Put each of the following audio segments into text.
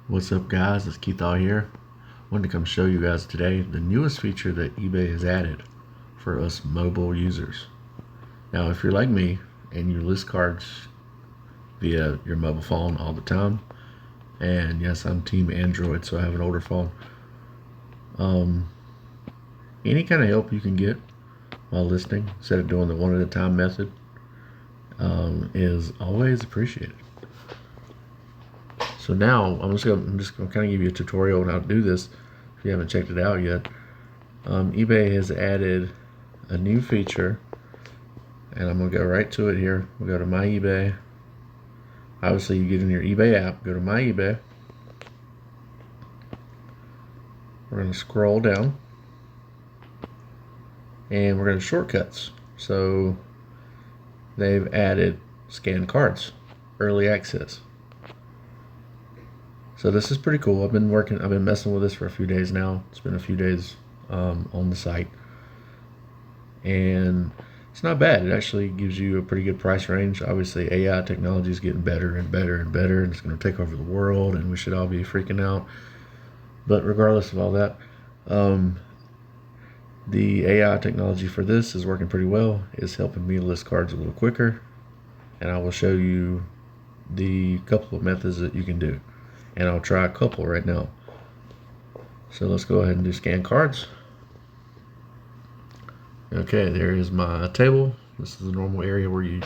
What's up, guys? It's Keith here. Wanted to come show you guys today the newest feature that eBay has added for us mobile users. Now, if you're like me and you list cards via your mobile phone all the time, and yes, I'm team Android, so I have an older phone. Any kind of help you can get while listing, instead of doing the one at a time method, is always appreciated. So now I'm just gonna kind of give you a tutorial on how to do this if you haven't checked it out yet. eBay has added a new feature, and I'm gonna go right to it here. We'll go to My eBay. Obviously, you get in your eBay app, go to My eBay. We're gonna scroll down, and we're gonna shortcuts. So they've added scan cards, early access. So this is pretty cool. I've been messing with this for a few days now. It's been a few days on the site, and it's not bad. It actually gives you a pretty good price range. Obviously, AI technology is getting better and better and better, and it's going to take over the world, and we should all be freaking out. But regardless of all that, the AI technology for this is working pretty well. It's helping me list cards a little quicker, and I will show you the couple of methods that you can do. And I'll try a couple right now. So let's go ahead and do scan cards. Okay, there is my table. This is the normal area where you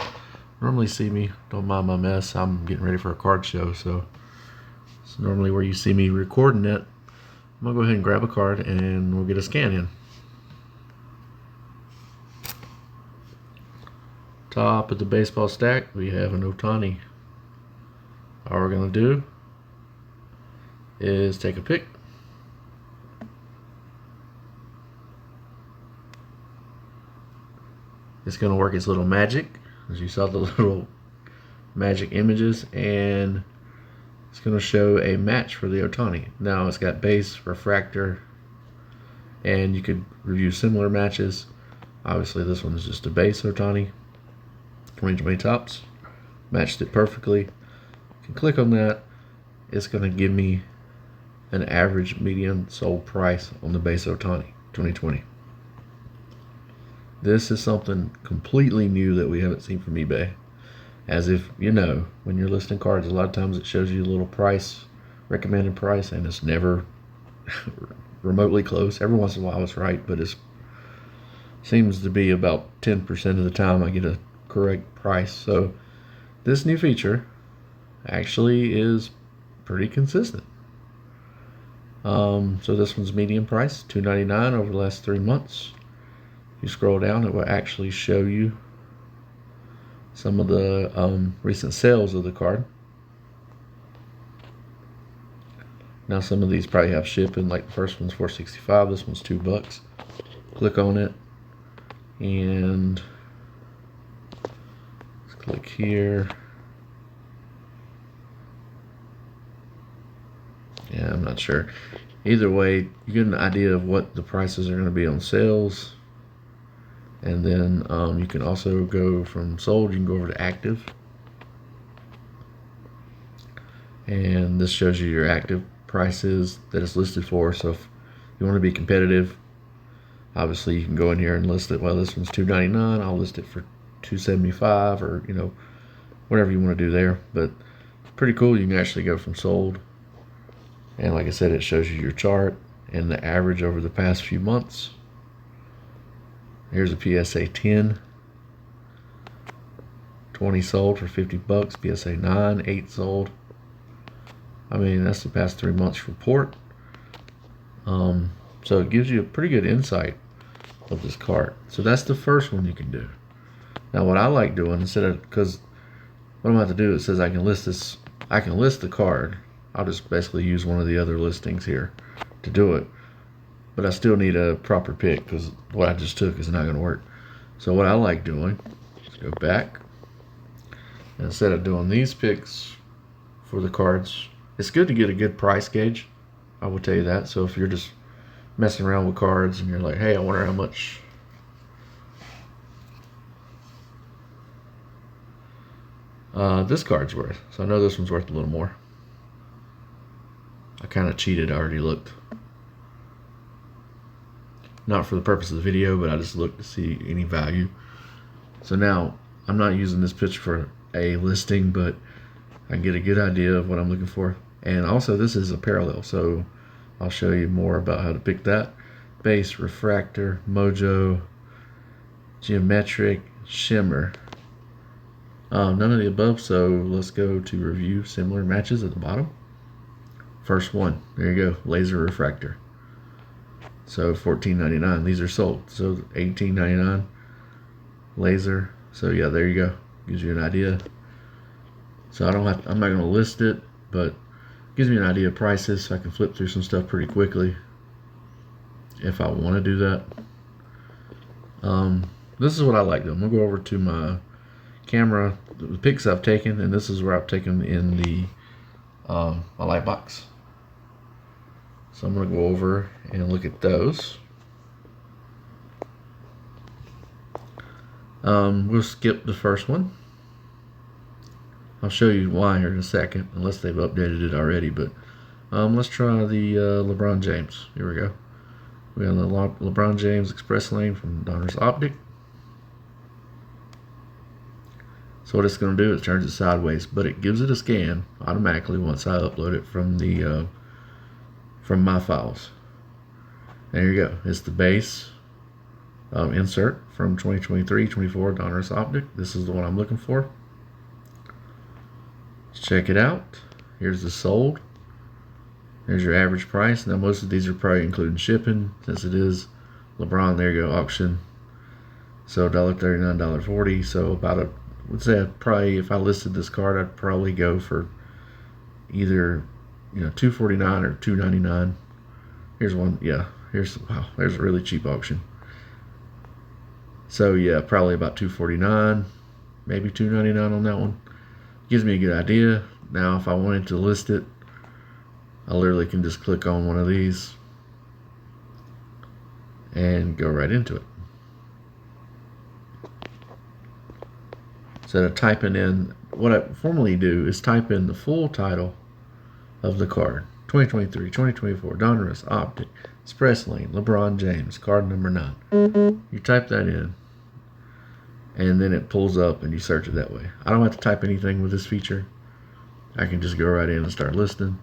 normally see me. Don't mind my mess. I'm getting ready for a card show, so it's normally where you see me recording it. I'm gonna go ahead and grab a card and we'll get a scan in. Top of the baseball stack, we have an Ohtani. All we're gonna do is take a pick. It's going to work its little magic, as you saw the little magic images, and it's going to show a match for the Ohtani. Now it's got base, refractor, and you could review similar matches. Obviously this one is just a base Ohtani, 2020 tops, matched it perfectly. You can click on that. It's going to give me an average median sold price on the base Ohtani 2020. This is something completely new that we haven't seen from eBay. As if, when you're listing cards, a lot of times it shows you a little price, recommended price, and it's never remotely close. Every once in a while it's right, but it seems to be about 10% of the time I get a correct price. So this new feature actually is pretty consistent. So this one's medium price, $2.99 over the last 3 months. You scroll down, it will actually show you some of the recent sales of the card. Now some of these probably have shipping, like the first one's $4.65, this one's $2. Click on it, and let's click here. Yeah, I'm not sure. Either way, you get an idea of what the prices are going to be on sales. And then you can also go from sold, you can go over to active. And this shows you your active prices that it's listed for. So if you want to be competitive, obviously you can go in here and list it. Well, this one's $2.99, I'll list it for $2.75, or whatever you want to do there. But it's pretty cool. You can actually go from sold. And like I said, it shows you your chart and the average over the past few months. Here's a PSA 10, 20 sold for $50. PSA 9, 8 sold. I mean, that's the past 3 months report. So it gives you a pretty good insight of this card. So that's the first one you can do. Now what I like doing, because what I'm about to do, it says I can list the card. I'll just basically use one of the other listings here to do it. But I still need a proper pick, because what I just took is not going to work. So what I like doing is go back, and instead of doing these picks for the cards, it's good to get a good price gauge, I will tell you that. So if you're just messing around with cards and you're like, hey, I wonder how much this card's worth. So I know this one's worth a little more. I kind of cheated. I already looked. Not for the purpose of the video, but I just looked to see any value. So now, I'm not using this picture for a listing, but I can get a good idea of what I'm looking for. And also, this is a parallel, so I'll show you more about how to pick that. Base, refractor, mojo, geometric, shimmer. None of the above, so let's go to review similar matches at the bottom. First one, there you go, laser refractor. So $14.99. These are sold. So $18.99 laser. So yeah, there you go. Gives you an idea. So I'm not going to list it, but gives me an idea of prices, so I can flip through some stuff pretty quickly if I want to do that. This is what I like though. I'm gonna go over to my camera, the pics I've taken, and this is where I've taken in the my light box. So I'm gonna go over and look at those. We'll skip the first one. I'll show you why here in a second, unless they've updated it already. But let's try the LeBron James. Here we go. We have the LeBron James Express Lane from Donruss Optic. So what it's going to do is turns it sideways, but it gives it a scan automatically once I upload it from the from my files. There you go. It's the base insert from 2023-24 Donruss Optic. This is the one I'm looking for. Let's check it out. Here's the sold. There's your average price. Now most of these are probably including shipping, since it is LeBron. There you go, auction. So $1.39, $1.40. So about I would say probably if I listed this card, I'd probably go for either $2.49 or $2.99. Here's one. Yeah, there's a really cheap auction. So yeah, probably about $2.49, maybe $2.99 on that one. Gives me a good idea. Now if I wanted to list it, I literally can just click on one of these and go right into it. Instead of typing in, what I formally do is type in the full title of the card. 2023, 2024, Donruss Optic, Express Lane, LeBron James, card number 9. You type that in, and then it pulls up and you search it that way. I don't have to type anything with this feature. I can just go right in and start listing.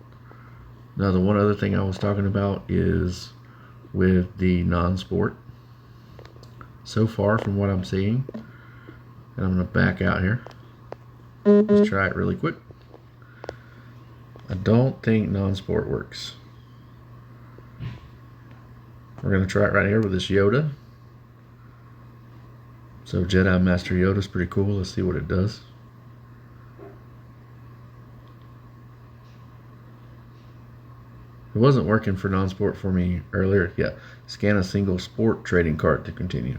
Now the one other thing I was talking about is with the non-sport. So far from what I'm seeing, and I'm going to back out here. Let's try it really quick. I don't think non-sport works. We're going to try it right here with this Yoda. So Jedi Master Yoda is pretty cool. Let's see what it does. It wasn't working for non-sport for me earlier. Yeah, scan a single sport trading card to continue.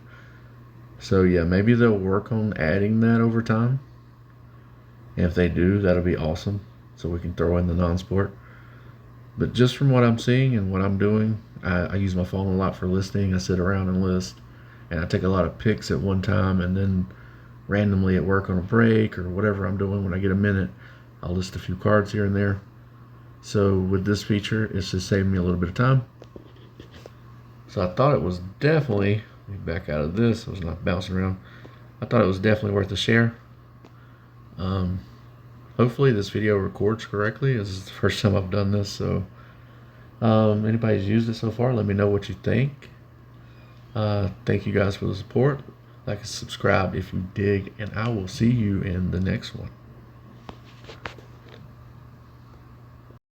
So yeah, maybe they'll work on adding that over time. And if they do, that'll be awesome. So we can throw in the non-sport. But just from what I'm seeing and what I'm doing, I use my phone a lot for listing. I sit around and list. And I take a lot of pics at one time, and then randomly at work on a break or whatever I'm doing, when I get a minute, I'll list a few cards here and there. So with this feature, it's just saving me a little bit of time. So I thought it was definitely, let me back out of this, I was not bouncing around. I thought it was definitely worth a share. Hopefully this video records correctly. This is the first time I've done this, so anybody's used it so far, let me know what you think. Thank you guys for the support. Like and subscribe if you dig, and I will see you in the next one.